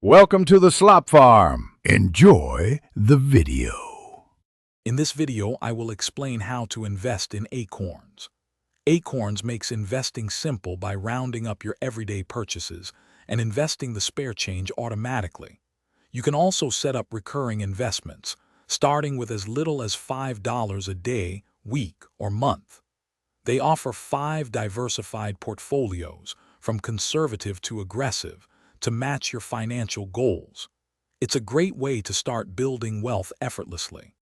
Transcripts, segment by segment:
Welcome to the Slop Farm. Enjoy the video. In this video, I will explain how to invest in Acorns. Acorns makes investing simple by rounding up your everyday purchases and investing the spare change automatically. You can also set up recurring investments, starting with as little as $5 a day, week, or month. They offer 5 diversified portfolios, from conservative to aggressive, to match your financial goals. It's a great way to start building wealth effortlessly.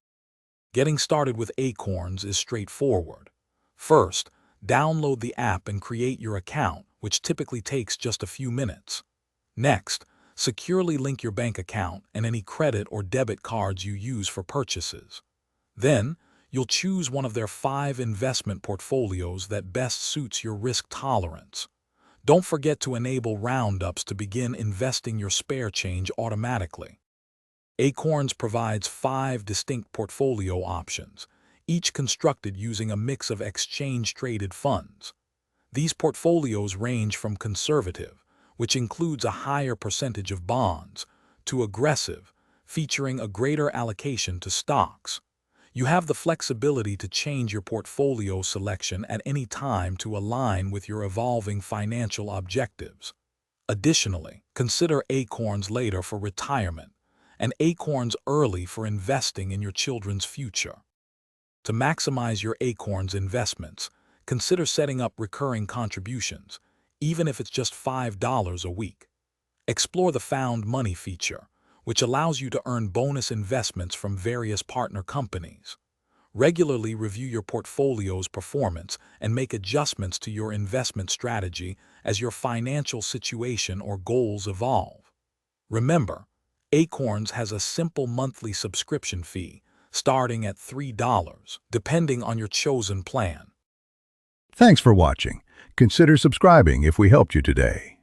Getting started with Acorns is straightforward. First, download the app and create your account, which typically takes just a few minutes. Next, securely link your bank account and any credit or debit cards you use for purchases. Then, you'll choose one of their 5 investment portfolios that best suits your risk tolerance. Don't forget to enable roundups to begin investing your spare change automatically. Acorns provides 5 distinct portfolio options, each constructed using a mix of exchange-traded funds. These portfolios range from conservative, which includes a higher percentage of bonds, to aggressive, featuring a greater allocation to stocks. You have the flexibility to change your portfolio selection at any time to align with your evolving financial objectives. Additionally, consider Acorns later for retirement and Acorns early for investing in your children's future. To maximize your Acorns investments, consider setting up recurring contributions, even if it's just $5 a week. Explore the Found Money feature, which allows you to earn bonus investments from various partner companies. Regularly review your portfolio's performance and make adjustments to your investment strategy as your financial situation or goals evolve. Remember, Acorns has a simple monthly subscription fee, starting at $3, depending on your chosen plan. Thanks for watching. Consider subscribing if we helped you today.